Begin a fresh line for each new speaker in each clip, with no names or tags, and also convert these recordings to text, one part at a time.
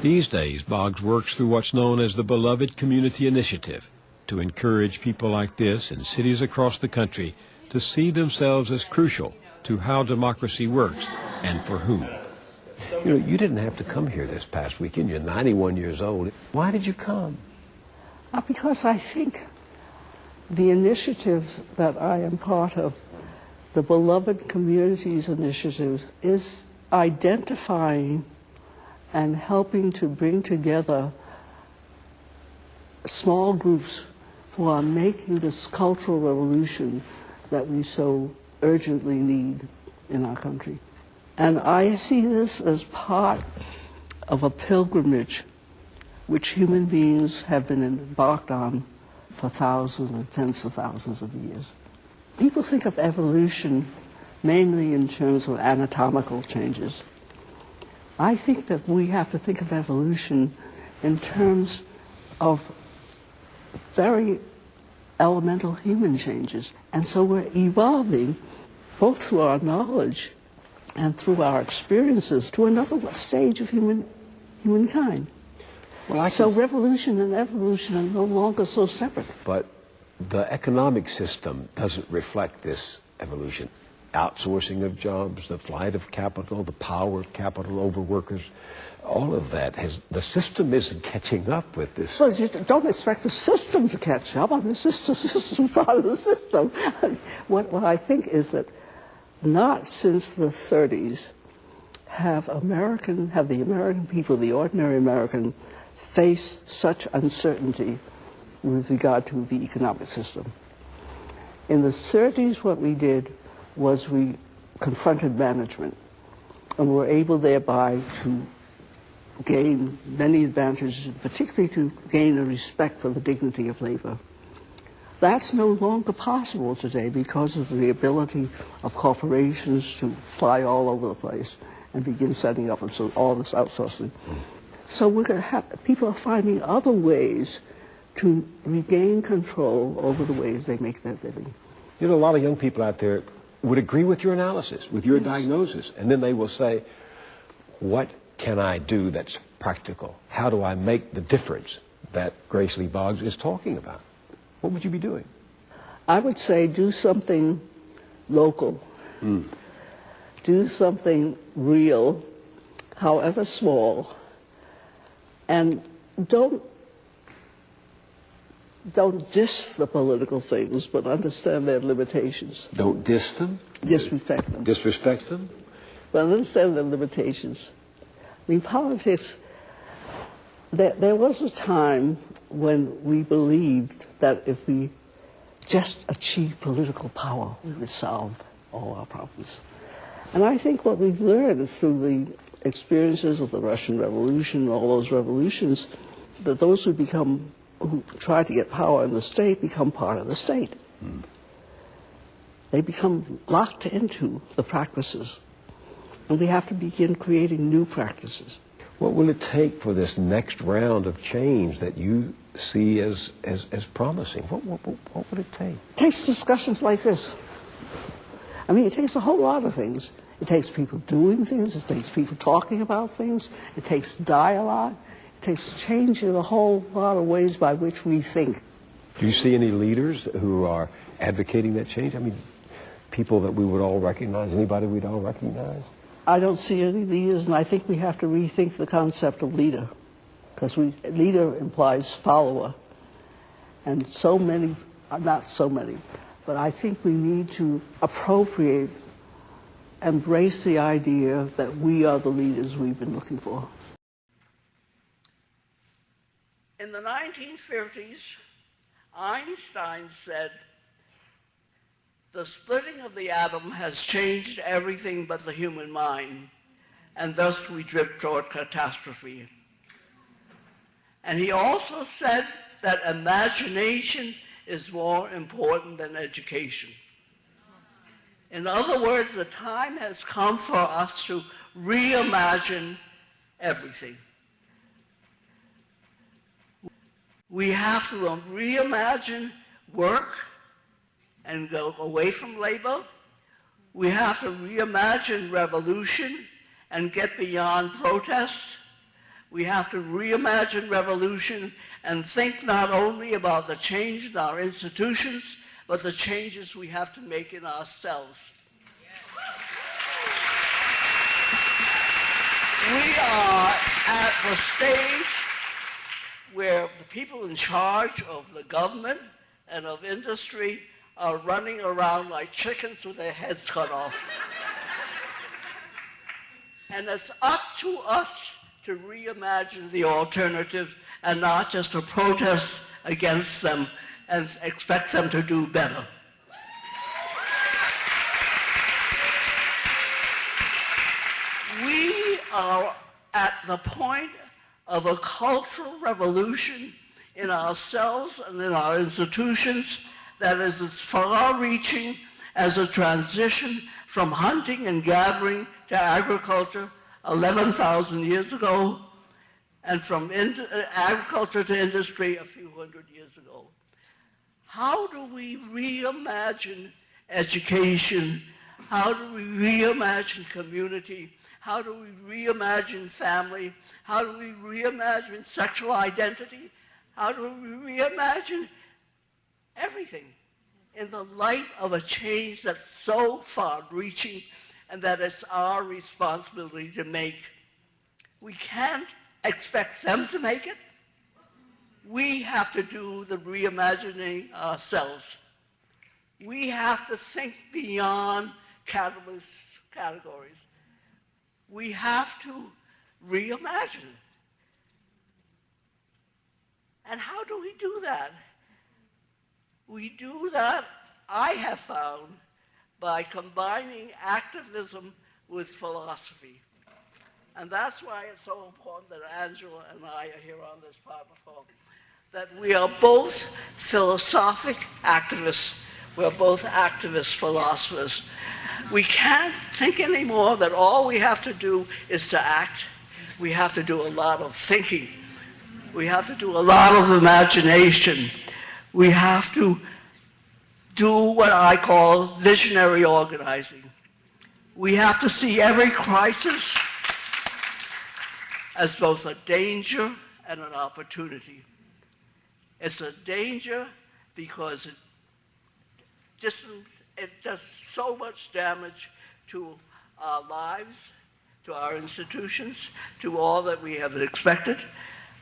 These days, Boggs works through what's known as the Beloved Community Initiative to encourage people like this in cities across the country to see themselves as crucial to how democracy works and for whom. You know, you didn't have to come here this past weekend. You're 91 years old. Why did you come?
Because I think the initiative that I am part of, the Beloved Communities Initiative, is identifying and helping to bring together small groups who are making this cultural revolution that we so urgently need in our country. And I see this as part of a pilgrimage which human beings have been embarked on for thousands and tens of thousands of years. People think of evolution mainly in terms of anatomical changes. I think that we have to think of evolution in terms of very elemental human changes. And so we're evolving, both through our knowledge and through our experiences, to another stage of humankind. Well, so revolution and evolution are no longer so separate.
But the economic system doesn't reflect this evolution. Outsourcing of jobs, the flight of capital, the power of capital over workers, all of that the system isn't catching up with this.
Well, you don't expect the system to catch up. I mean, the system part of the system. What I think is that not since the 30s have the American people, the ordinary American, faced such uncertainty with regard to the economic system. In the 30s, what we did was we confronted management, and were able thereby to gain many advantages, particularly to gain a respect for the dignity of labor. That's no longer possible today because of the ability of corporations to fly all over the place and begin setting up and so all this outsourcing. So we're going to have people are finding other ways to regain control over the ways they make their living.
You know, a lot of young people out there would agree with your analysis, with your diagnosis, and then they will say, what can I do that's practical? How do I make the difference that Grace Lee Boggs is talking about? What would you be doing?
I would say do something local. Do something real, however small, and don't diss the political things, but understand their limitations.
Don't diss them?
Disrespect them.
Disrespect them?
But understand their limitations. I mean, politics, there was a time when we believed that if we just achieved political power, we would solve all our problems. And I think what we've learned through the experiences of the Russian Revolution, all those revolutions, that those who try to get power in the state become part of the state. They become locked into the practices. And we have to begin creating new practices.
What will it take for this next round of change that you see as promising? What would it take?
It takes discussions like this. I mean, it takes a whole lot of things. It takes people doing things. It takes people talking about things. It takes dialogue. It takes change in a whole lot of ways by which we think.
Do you see any leaders who are advocating that change? I mean, people that we would all recognize, anybody we'd all recognize?
I don't see any leaders, and I think we have to rethink the concept of leader, because leader implies follower. And so many, not so many, but I think we need to embrace the idea that we are the leaders we've been looking for. In the 1950s, Einstein said, "The splitting of the atom has changed everything but the human mind, and thus we drift toward catastrophe." And he also said that imagination is more important than education. In other words, the time has come for us to reimagine everything. We have to reimagine work and go away from labor. We have to reimagine revolution and get beyond protest. We have to reimagine revolution and think not only about the change in our institutions, but the changes we have to make in ourselves. We are at the stage where the people in charge of the government and of industry are running around like chickens with their heads cut off. And it's up to us to reimagine the alternative and not just to protest against them and expect them to do better. We are at the point of a cultural revolution in ourselves and in our institutions that is as far-reaching as a transition from hunting and gathering to agriculture 11,000 years ago, and from agriculture to industry a few hundred years ago. How do we reimagine education? How do we reimagine community? How do we reimagine family? How do we reimagine sexual identity? How do we reimagine everything in the light of a change that's so far-reaching and that it's our responsibility to make? We can't expect them to make it. We have to do the reimagining ourselves. We have to think beyond categories. We have to reimagine. And how do we do that? We do that, I have found, by combining activism with philosophy. And that's why it's so important that Angela and I are here on this platform, that we are both philosophic activists. We're both activist philosophers. We can't think anymore that all we have to do is to act. We have to do a lot of thinking. We have to do a lot of imagination. We have to do what I call visionary organizing. We have to see every crisis as both a danger and an opportunity. It's a danger because it does so much damage to our lives, to our institutions, to all that we have expected.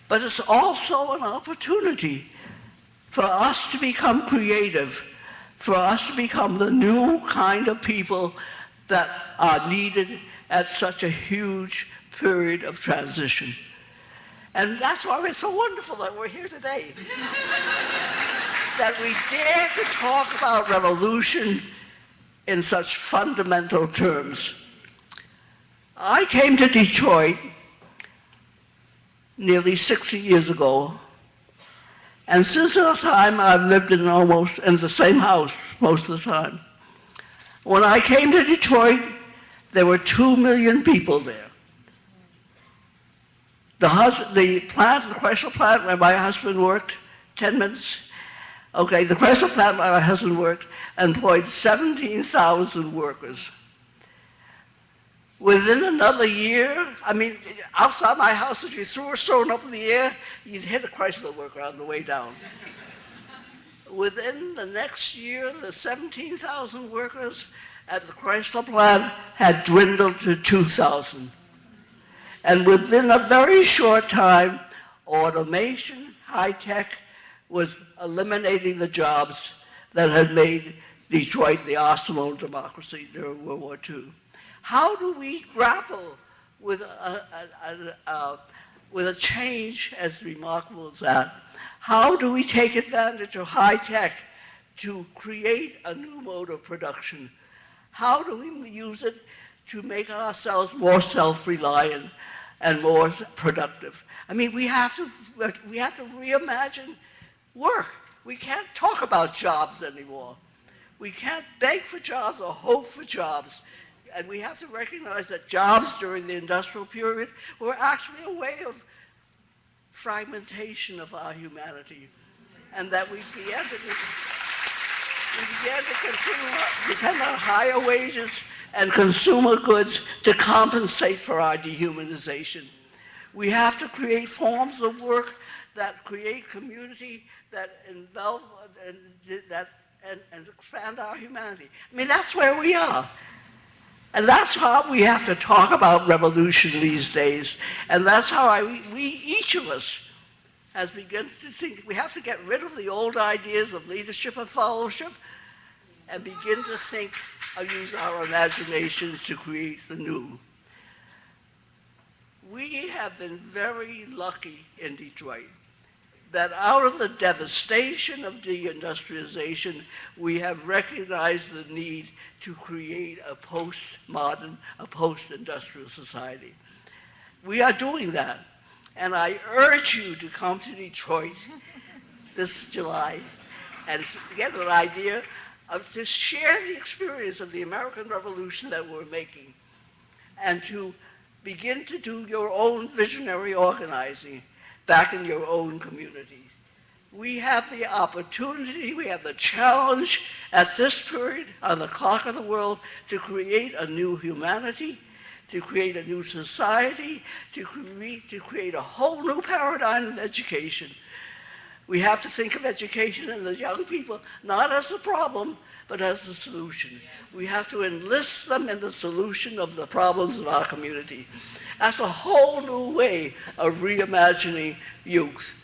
But it's also an opportunity for us to become creative, for us to become the new kind of people that are needed at such a huge period of transition. And that's why it's so wonderful that we're here today. That we dare to talk about revolution in such fundamental terms. I came to Detroit nearly 60 years ago, and since that time I've lived in the same house most of the time. When I came to Detroit, there were 2 million people there. The Chrysler plant where my husband worked, 10 minutes. Okay, the Chrysler plant where my husband worked employed 17,000 workers. Within another year, I mean, outside my house, if you threw a stone up in the air, you'd hit a Chrysler worker on the way down. Within the next year, the 17,000 workers at the Chrysler plant had dwindled to 2,000. And within a very short time, automation, high-tech, was eliminating the jobs that had made Detroit the arsenal of democracy during World War II. How do we grapple with a change as remarkable as that? How do we take advantage of high-tech to create a new mode of production? How do we use it to make ourselves more self-reliant and more productive? I mean, we have to reimagine work. We can't talk about jobs anymore. We can't beg for jobs or hope for jobs. And we have to recognize that jobs during the industrial period were actually a way of fragmentation of our humanity. And that we began to depend on higher wages and consumer goods to compensate for our dehumanization. We have to create forms of work that create community, that involve and expand our humanity. I mean, that's where we are. And that's how we have to talk about revolution these days. And that's how each of us, has begun to think we have to get rid of the old ideas of leadership and fellowship and begin to think and use our imaginations to create the new. We have been very lucky in Detroit that out of the devastation of deindustrialization, we have recognized the need to create a post-modern, a post-industrial society. We are doing that. And I urge you to come to Detroit this July and get an idea of, to share the experience of the American Revolution that we're making and to begin to do your own visionary organizing back in your own community. We have the opportunity, we have the challenge at this period on the clock of the world to create a new humanity, to create a new society, to create a whole new paradigm of education. We have to think of education and the young people not as the problem, but as the solution. We have to enlist them in the solution of the problems of our community. That's a whole new way of reimagining youth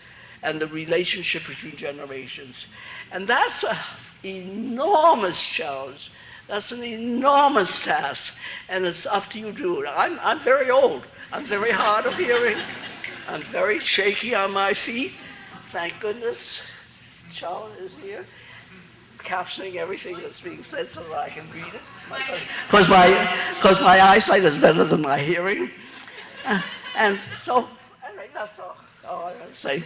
and the relationship between generations. And that's an enormous challenge. That's an enormous task, and it's up to you to do it. I'm very old. I'm very hard of hearing. I'm very shaky on my feet. Thank goodness Charlotte is here, captioning everything that's being said so that I can read it. Because my eyesight is better than my hearing. And so, anyway, that's all I want to say.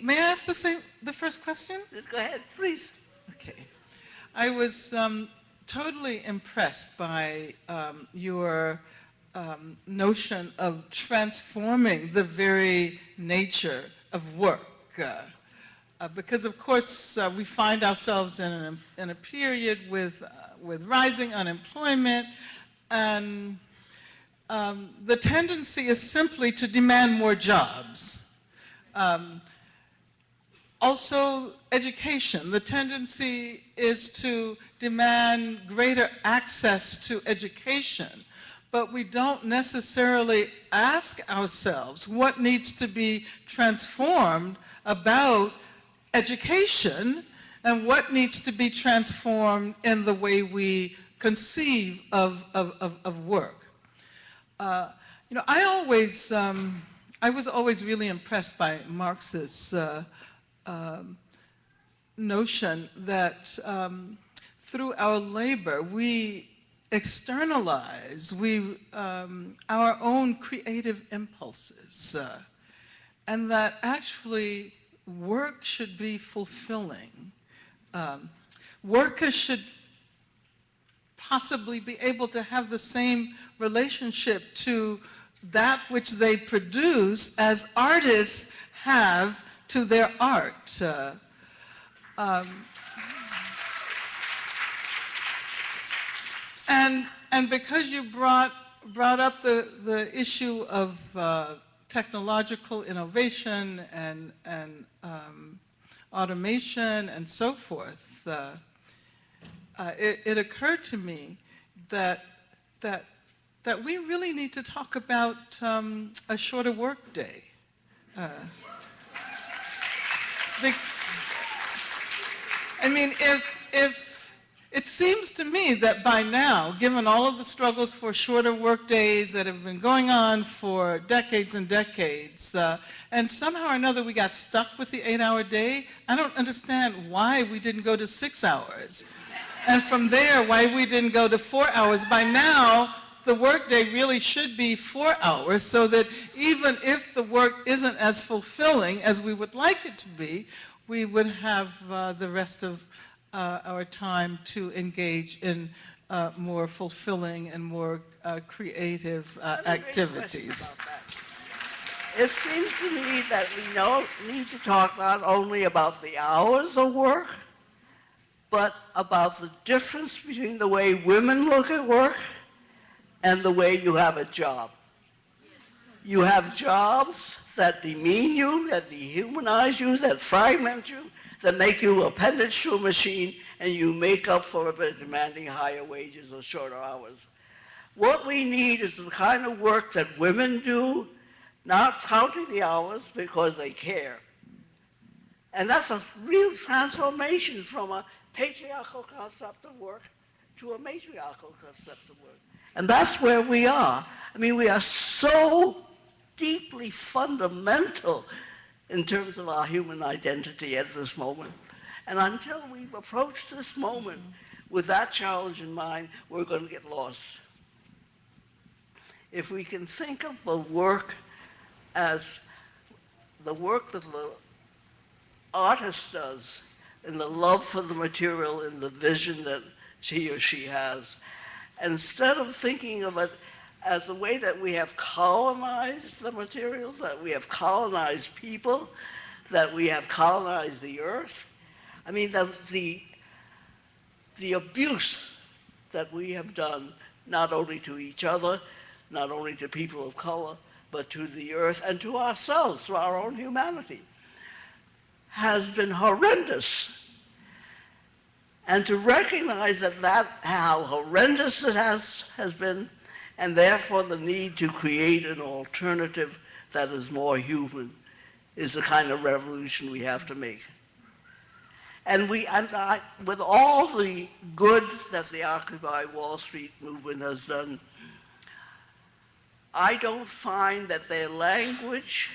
May I ask the first question?
Go ahead, please.
Okay. I was totally impressed by your notion of transforming the very nature of work. Because, of course, we find ourselves in a period with rising unemployment, and the tendency is simply to demand more jobs. Also, education. The tendency is to demand greater access to education, but we don't necessarily ask ourselves what needs to be transformed about education and what needs to be transformed in the way we conceive of work. You know, I was always really impressed by Marx's notion that through our labor we externalize our own creative impulses, and that actually work should be fulfilling. Workers should possibly be able to have the same relationship to that which they produce as artists have to their art. And because you brought up the issue of technological innovation and automation and so forth, it occurred to me that we really need to talk about a shorter work day. I mean, if it seems to me that by now, given all of the struggles for shorter work days that have been going on for decades and decades, and somehow or another we got stuck with the 8-hour day, I don't understand why we didn't go to 6 hours. And from there, why we didn't go to 4 hours. By now, the workday really should be 4 hours, so that even if the work isn't as fulfilling as we would like it to be, we would have the rest of our time to engage in more fulfilling and more creative activities.
It seems to me that we need to talk not only about the hours of work, but about the difference between the way women look at work and the way you have a job. You have jobs that demean you, that dehumanize you, that fragment you, that make you appendage to a machine, and you make up for it by demanding higher wages or shorter hours. What we need is the kind of work that women do, not counting the hours because they care. And that's a real transformation from a patriarchal concept of work to a matriarchal concept of work. And that's where we are. I mean, we are so deeply fundamental in terms of our human identity at this moment. And until we've approached this moment with that challenge in mind, we're going to get lost. If we can think of the work as the work that the artist does, in the love for the material, in the vision that he or she has, instead of thinking of it as the way that we have colonized the materials, that we have colonized people, that we have colonized the earth. I mean, the abuse that we have done, not only to each other, not only to people of color, but to the earth and to ourselves, to our own humanity, has been horrendous. And to recognize how horrendous it has been, and therefore the need to create an alternative that is more human, is the kind of revolution we have to make. And with all the good that the Occupy Wall Street movement has done, I don't find that their language,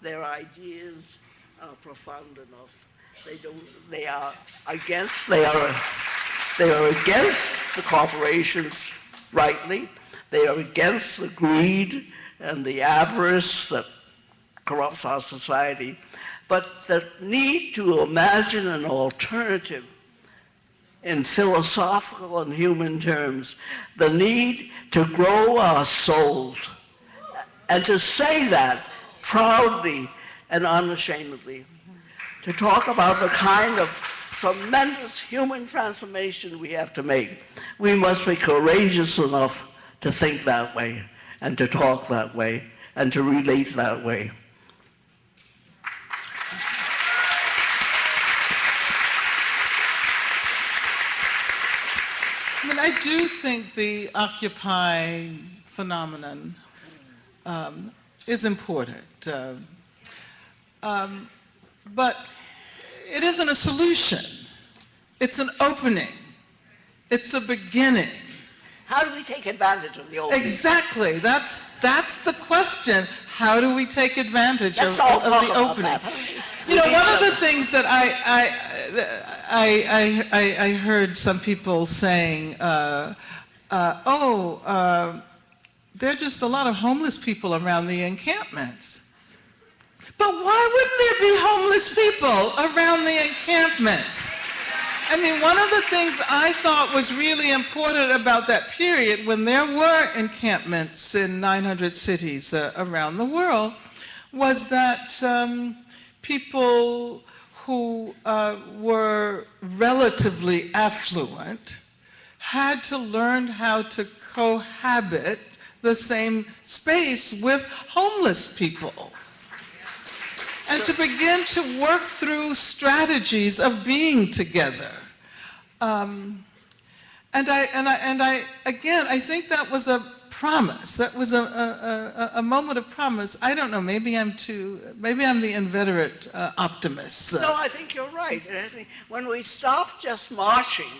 their ideas are profound enough. They are against the corporations, rightly. They are against the greed and the avarice that corrupts our society. But the need to imagine an alternative in philosophical and human terms, the need to grow our souls, and to say that proudly and unashamedly, to talk about the kind of tremendous human transformation we have to make. We must be courageous enough to think that way, and to talk that way, and to relate that way.
I mean, I do think the Occupy phenomenon is important, but it isn't a solution. It's an opening. It's a beginning.
How do we take advantage of the opening?
Exactly. That's the question. How do we take advantage of the opening? You know, one of the things that I heard some people saying, there are just a lot of homeless people around the encampments. But why wouldn't there be homeless people around the encampments? I mean, one of the things I thought was really important about that period, when there were encampments in 900 cities around the world, was that people who were relatively affluent had to learn how to cohabit the same space with homeless people, and to begin to work through strategies of being together. And I think that was a promise. That was a moment of promise. I don't know, maybe I'm the inveterate optimist.
No, I think you're right. I think when we stopped just marching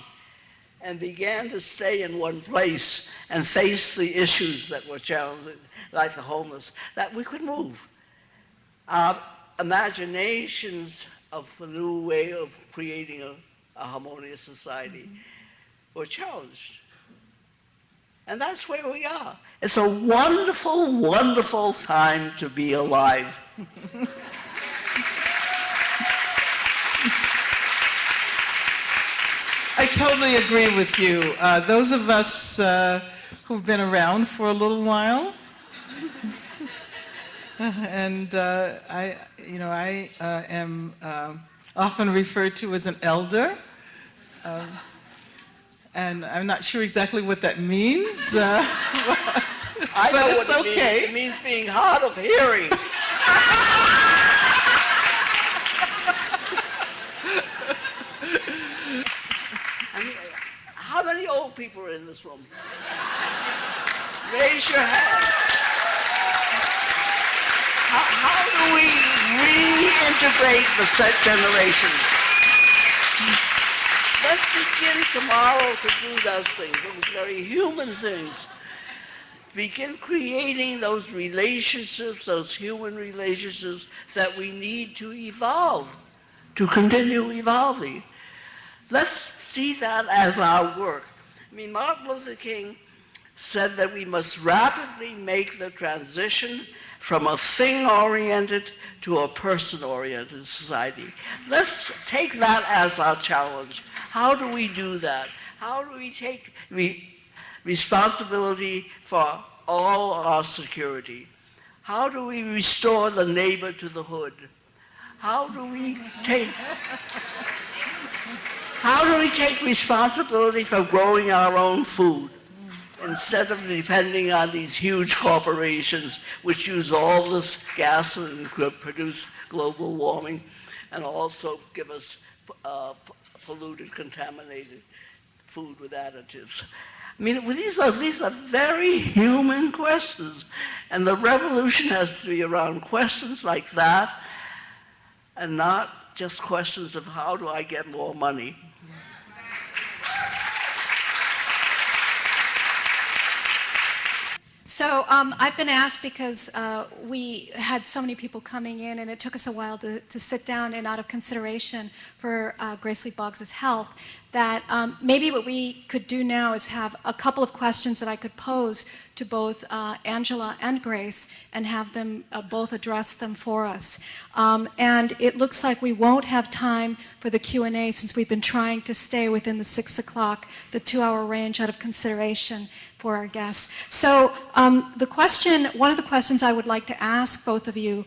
and began to stay in one place and face the issues that were challenging, like the homeless, that we could move. Our imaginations of a new way of creating a harmonious society were challenged. And that's where we are. It's a wonderful, wonderful time to be alive.
I totally agree with you. Those of us who've been around for a little while, and I am often referred to as an elder. And I'm not sure exactly what that means,
I know
but it's
what it
okay.
means. It means being hard of hearing. I mean, how many old people are in this room? Raise your hand. How do we reintegrate the set generations? Let's begin tomorrow to do those things, those very human things. Begin creating those relationships, those human relationships that we need to evolve, to continue evolving. Let's see that as our work. I mean, Martin Luther King said that we must rapidly make the transition from a thing-oriented to a person-oriented society. Let's take that as our challenge. How do we do that? How do we take responsibility for all our security? How do we restore the neighbor to the hood? How do we take responsibility for growing our own food instead of depending on these huge corporations which use all this gas and produce global warming and also give us polluted, contaminated food with additives? I mean, these are very human questions, and the revolution has to be around questions like that and not just questions of how do I get more money.
So I've been asked because we had so many people coming in and it took us a while to sit down, and out of consideration for Grace Lee Boggs' health, that maybe what we could do now is have a couple of questions that I could pose to both Angela and Grace and have them both address them for us. And it looks like we won't have time for the Q&A since we've been trying to stay within the 6 o'clock, the 2-hour range, out of consideration for our guests. So one of the questions I would like to ask both of you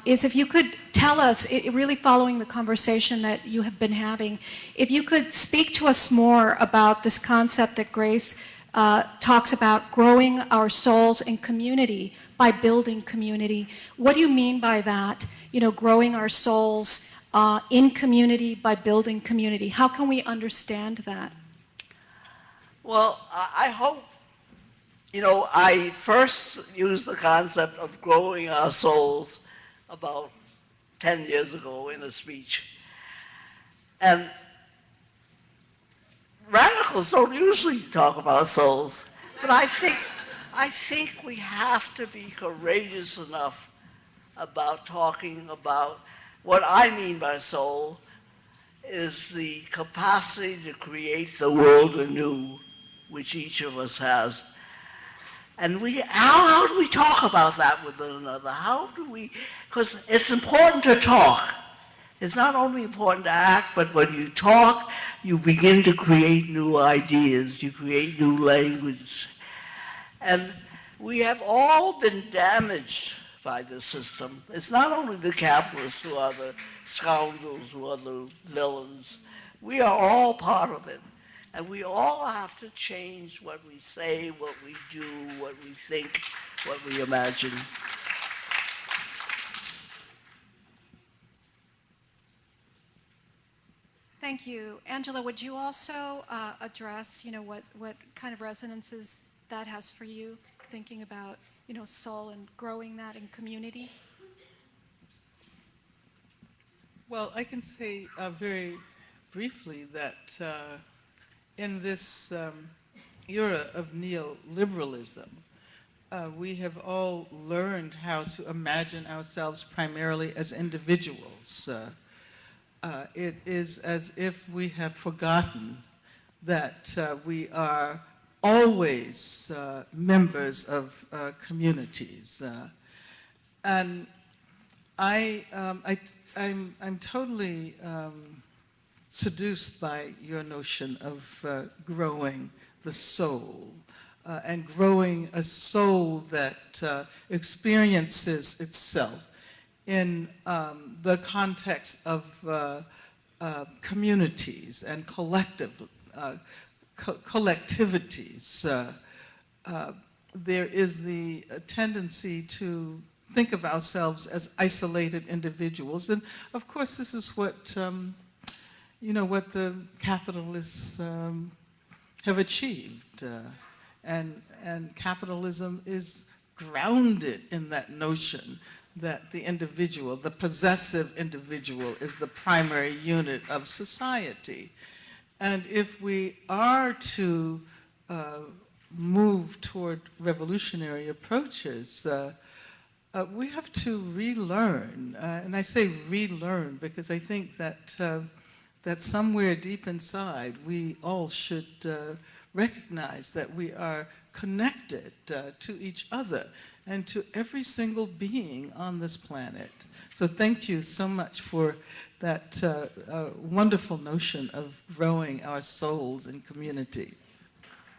is if you could tell us, really following the conversation that you have been having, if you could speak to us more about this concept that Grace talks about, growing our souls in community by building community. What do you mean by that? You know, growing our souls in community by building community. How can we understand that?
Well, I hope, I first used the concept of growing our souls about 10 years ago in a speech. And radicals don't usually talk about souls, but I think we have to be courageous enough about talking about what I mean by soul is the capacity to create the world anew, which each of us has. And how do we talk about that with one another? How do we, because it's important to talk. It's not only important to act, but when you talk, you begin to create new ideas, you create new language. And we have all been damaged by the system. It's not only the capitalists who are the scoundrels, who are the villains. We are all part of it. And we all have to change what we say, what we do, what we think, what we imagine.
Thank you. Angela, would you also address, what kind of resonances that has for you, thinking about, soul and growing that in community?
Well, I can say very briefly that in this era of neoliberalism, we have all learned how to imagine ourselves primarily as individuals. It is as if we have forgotten that we are always members of communities. And I'm totally seduced by your notion of growing the soul and growing a soul that experiences itself in the context of communities and collectivities. There is the tendency to think of ourselves as isolated individuals, and of course this is what what the capitalists have achieved, and capitalism is grounded in that notion that the individual, the possessive individual, is the primary unit of society. And if we are to move toward revolutionary approaches, we have to relearn, and I say relearn because I think that that somewhere deep inside we all should recognize that we are connected to each other and to every single being on this planet. So thank you so much for that wonderful notion of growing our souls in community.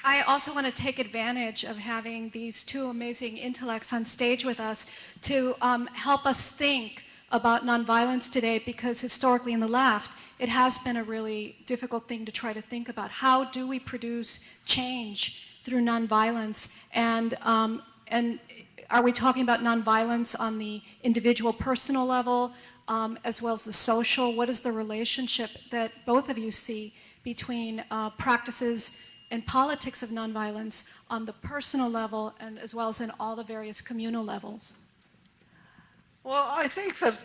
I also want to take advantage of having these two amazing intellects on stage with us to help us think about nonviolence today, because historically in the left, it has been a really difficult thing to try to think about. How do we produce change through nonviolence? And are we talking about nonviolence on the individual personal level as well as the social? What is the relationship that both of you see between practices and politics of nonviolence on the personal level and as well as in all the various communal levels?
Well, I think that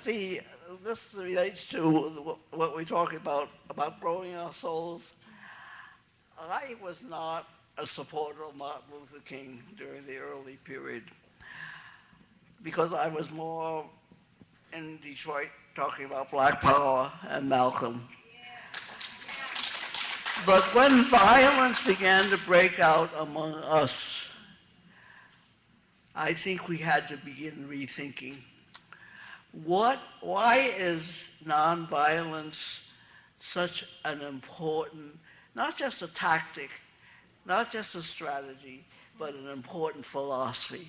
this relates to what we're talking about growing our souls. I was not a supporter of Martin Luther King during the early period because I was more in Detroit talking about Black Power and Malcolm. But when violence began to break out among us, I think we had to begin rethinking. Why is nonviolence such an important, not just a tactic, not just a strategy, but an important philosophy?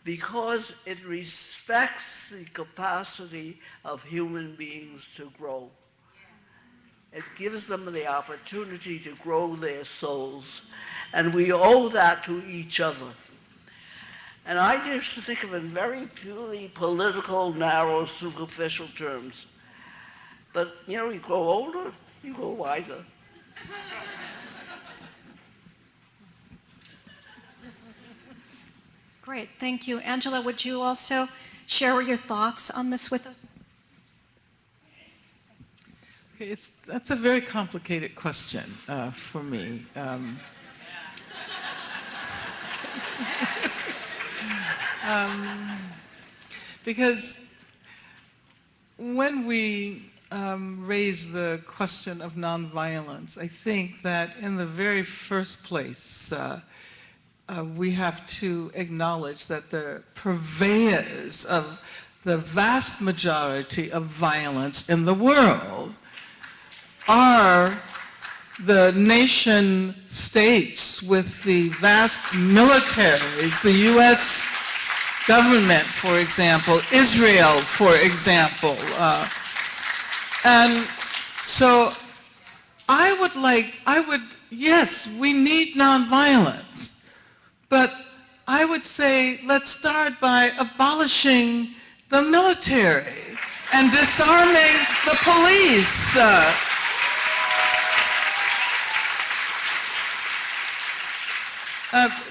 Because it respects the capacity of human beings to grow. It gives them the opportunity to grow their souls, and we owe that to each other. And I used to think of it in very purely political, narrow, superficial terms. But, you grow older, you grow wiser.
Great, thank you. Angela, would you also share your thoughts on this with us?
Okay, that's a very complicated question for me. Because when we raise the question of nonviolence, I think that in the very first place, we have to acknowledge that the purveyors of the vast majority of violence in the world are the nation states with the vast militaries, the U.S. government, for example, Israel, for example. And so yes, we need nonviolence, but I would say let's start by abolishing the military and disarming the police.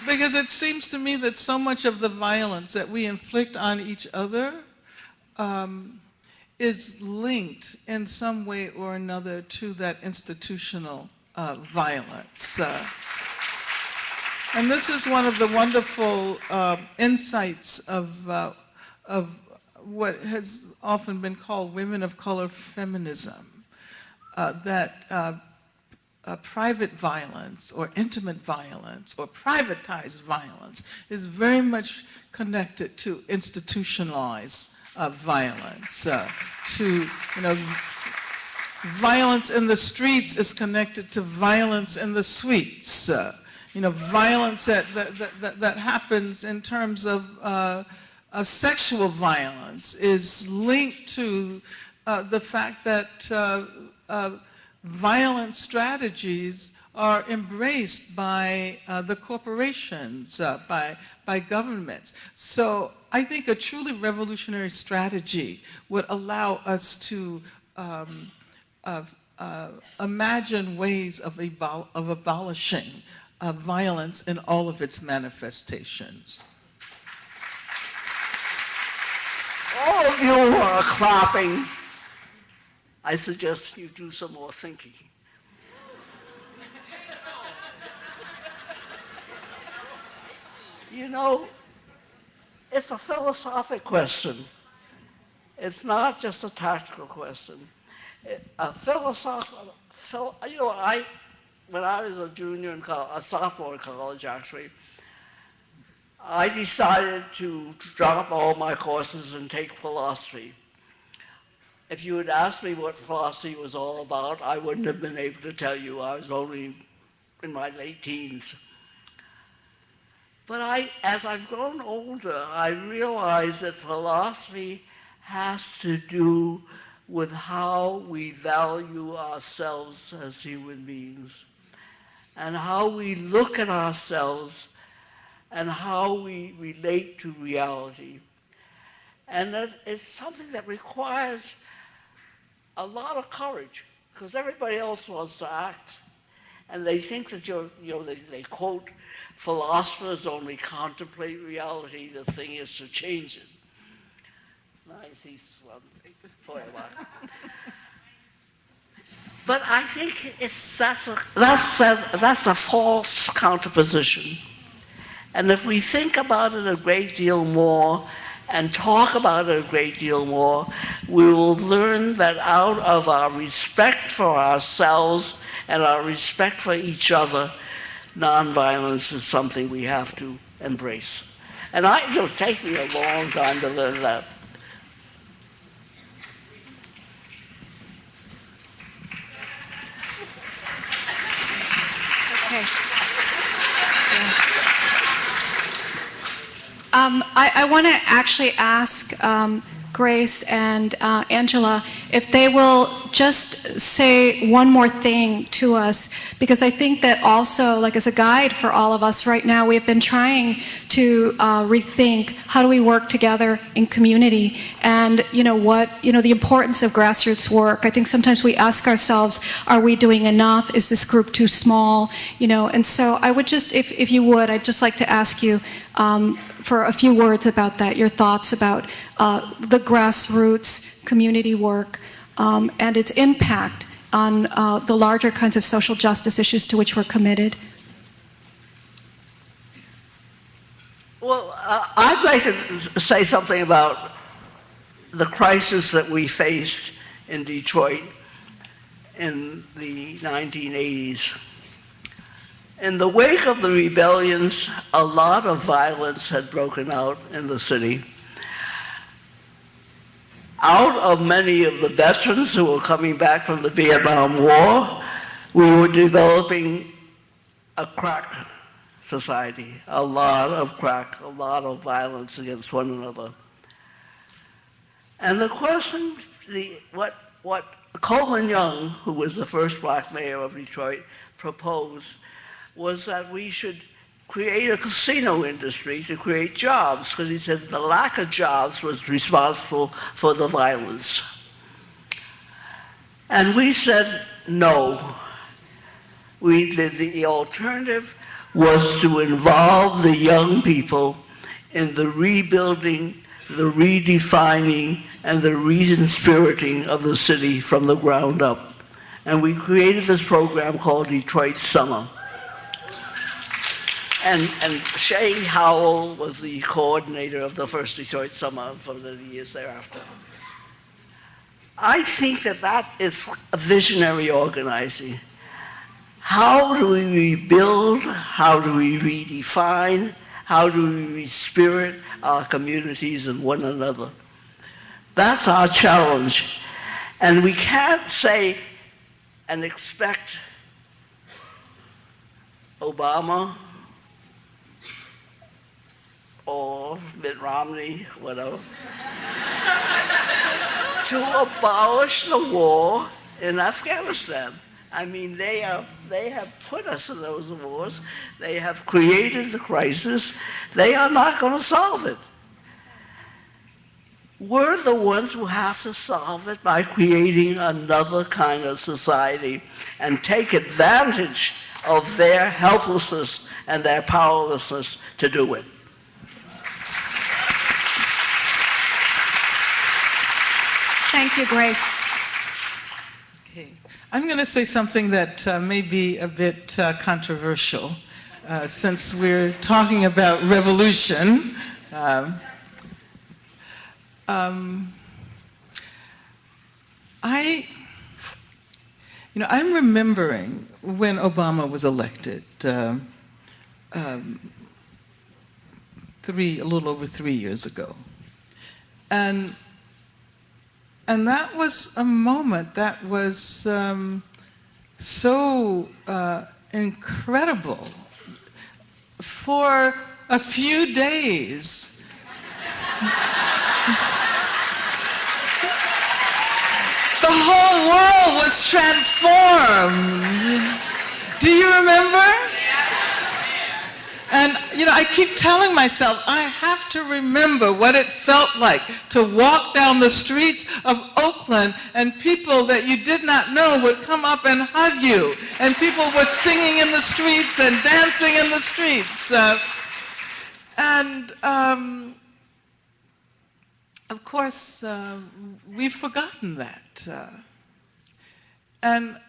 Because it seems to me that so much of the violence that we inflict on each other is linked in some way or another to that institutional violence. And this is one of the wonderful insights of what has often been called women of color feminism, that private violence or intimate violence or privatized violence is very much connected to institutionalized violence. Violence in the streets is connected to violence in the suites. Violence that happens in terms of sexual violence is linked to the fact that violent strategies are embraced by the corporations, by governments. So I think a truly revolutionary strategy would allow us to imagine ways of abolishing violence in all of its manifestations.
All of you who are clapping, I suggest you do some more thinking. You know, it's a philosophic question. It's not just a tactical question. A philosophical, you know, when I was a junior in college, a sophomore in college actually, I decided to drop all my courses and take philosophy. If you had asked me what philosophy was all about, I wouldn't have been able to tell you. I was only in my late teens. But as I've grown older, I realize that philosophy has to do with how we value ourselves as human beings, and how we look at ourselves, and how we relate to reality. And that it's something that requires a lot of courage, because everybody else wants to act. And they think that they quote, philosophers only contemplate reality, the thing is to change it. But I think that's a false counterposition. And if we think about it a great deal more and talk about it a great deal more, we will learn that out of our respect for ourselves and our respect for each other, nonviolence is something we have to embrace. And it'll take me a long time to learn that.
Okay. I want to actually ask Grace and Angela if they will just say one more thing to us, because I think that also, like as a guide for all of us right now, we've been trying to rethink how do we work together in community, and the importance of grassroots work. I think sometimes we ask ourselves, are we doing enough? Is this group too small? And so I would just, if you would, I'd just like to ask you for a few words about that, your thoughts about the grassroots community work and its impact on the larger kinds of social justice issues to which we're committed.
Well, I'd like to say something about the crisis that we faced in Detroit in the 1980s. In the wake of the rebellions, a lot of violence had broken out in the city. Out of many of the veterans who were coming back from the Vietnam War, we were developing a crack society, a lot of crack, a lot of violence against one another. And the question, what Coleman Young, who was the first black mayor of Detroit, proposed was that we should create a casino industry to create jobs, because he said the lack of jobs was responsible for the violence. And we said no. The alternative was to involve the young people in the rebuilding, the redefining, and the re-inspiriting of the city from the ground up. And we created this program called Detroit Summer. And Shay Howell was the coordinator of the first Detroit Summer for the years thereafter. I think that is a visionary organizing. How do we rebuild? How do we redefine? How do we re-spirit our communities and one another? That's our challenge. And we can't say and expect Obama or Mitt Romney, whatever, to abolish the war in Afghanistan. I mean, they have put us in those wars. They have created the crisis. They are not going to solve it. We're the ones who have to solve it by creating another kind of society and take advantage of their helplessness and their powerlessness to do it.
Thank you, Grace.
Okay. I'm going to say something that may be a bit controversial, since we're talking about revolution. I'm remembering when Obama was elected, a little over 3 years ago, and that was a moment that was so incredible. For a few days, the whole world was transformed. Do you remember? And, I keep telling myself, I have to remember what it felt like to walk down the streets of Oakland and people that you did not know would come up and hug you. And people were singing in the streets and dancing in the streets. Of course, we've forgotten that. And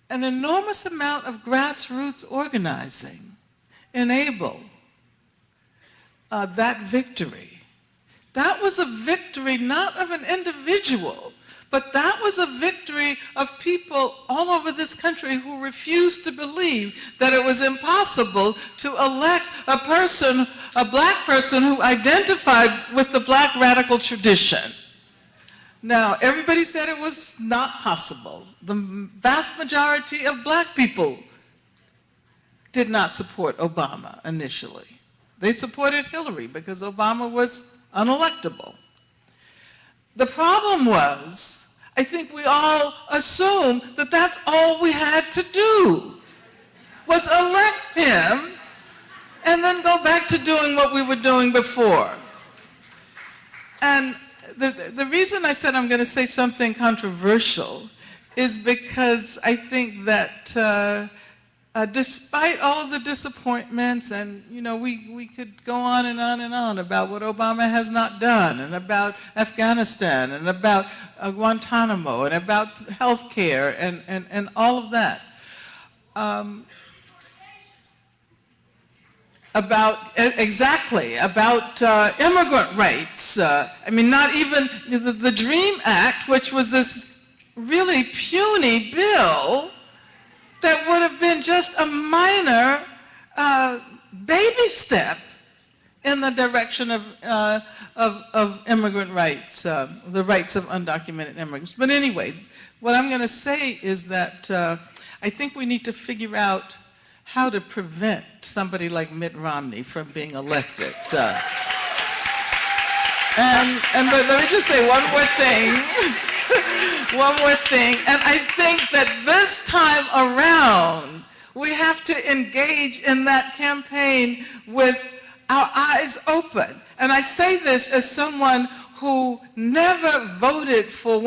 an enormous amount of grassroots organizing enable that victory. That was a victory not of an individual, but that was a victory of people all over this country who refused to believe that it was impossible to elect a person, a black person who identified with the black radical tradition. Now, everybody said it was not possible. The vast majority of black people did not support Obama initially. They supported Hillary because Obama was unelectable. The problem was, I think we all assumed that that's all we had to do, was elect him and then go back to doing what we were doing before. And the reason I said I'm going to say something controversial is because I think that despite all of the disappointments, and we could go on and on and on about what Obama has not done, and about Afghanistan, and about Guantanamo, and about health care, and all of that. About immigrant rights. I mean, not even the DREAM Act, which was this really puny bill that would have been just a minor baby step in the direction of immigrant rights, the rights of undocumented immigrants. But anyway, what I'm going to say is that I think we need to figure out how to prevent somebody like Mitt Romney from being elected. And let me just say one more thing. One more thing. And I think that this time around, we have to engage in that campaign with our eyes open. And I say this as someone who never voted for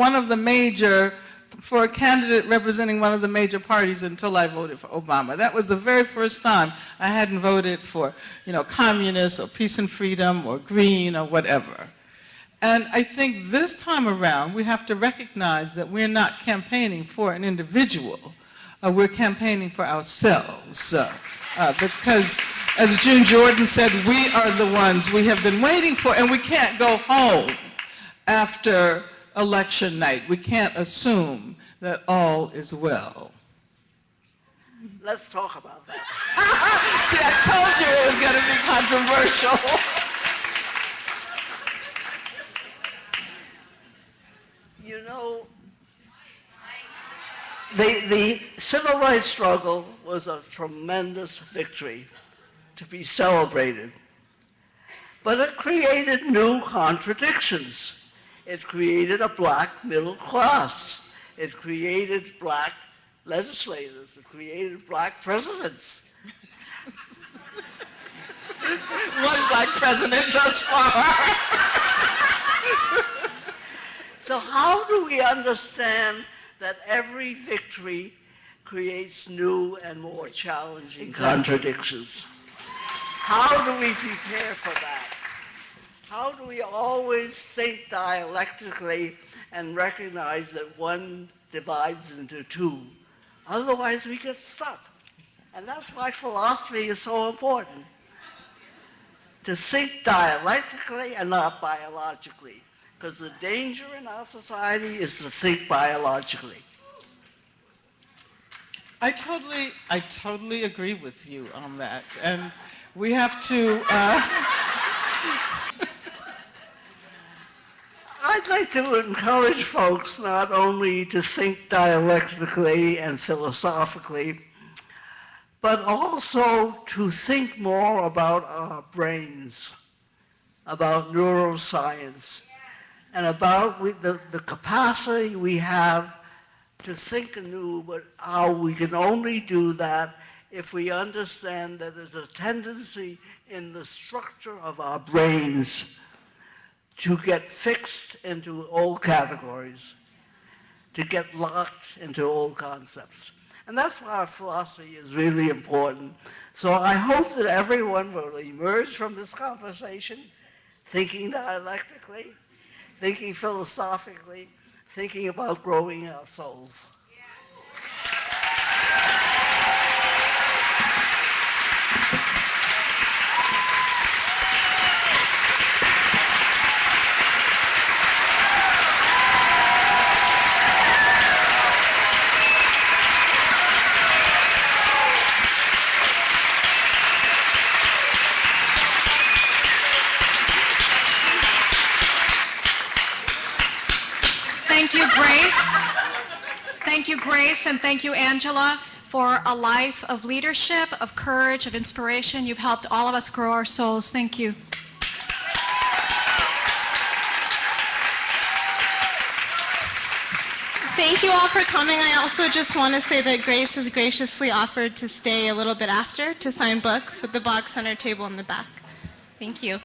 a candidate representing one of the major parties until I voted for Obama. That was the very first time I hadn't voted for, communist or peace and freedom or green or whatever. And I think this time around, we have to recognize that we're not campaigning for an individual. We're campaigning for ourselves. Because, as June Jordan said, we are the ones we have been waiting for, and we can't go home after election night. We can't assume that all is well.
Let's talk about that.
See, I told you it was going to be controversial.
The civil rights struggle was a tremendous victory to be celebrated. But it created new contradictions. It created a black middle class. It created black legislators. It created black presidents.
One black president thus far.
So how do we understand that every victory creates new and more challenging contradictions? How do we prepare for that? How do we always think dialectically and recognize that one divides into two? Otherwise, we get stuck. And that's why philosophy is so important. To think dialectically and not biologically. Because the danger in our society is to think biologically.
I totally agree with you on that. And we have to...
I'd like to encourage folks not only to think dialectically and philosophically, but also to think more about our brains, about neuroscience, and about the capacity we have to think anew, but how we can only do that if we understand that there's a tendency in the structure of our brains to get fixed into old categories, to get locked into old concepts. And that's why our philosophy is really important. So I hope that everyone will emerge from this conversation thinking dialectically, thinking philosophically, thinking about growing our souls.
Thank you, Grace. Thank you, Grace, and thank you, Angela, for a life of leadership, of courage, of inspiration. You've helped all of us grow our souls. Thank you.
Thank you all for coming. I also just want to say that Grace has graciously offered to stay a little bit after to sign books with the Boggs Center table in the back. Thank you.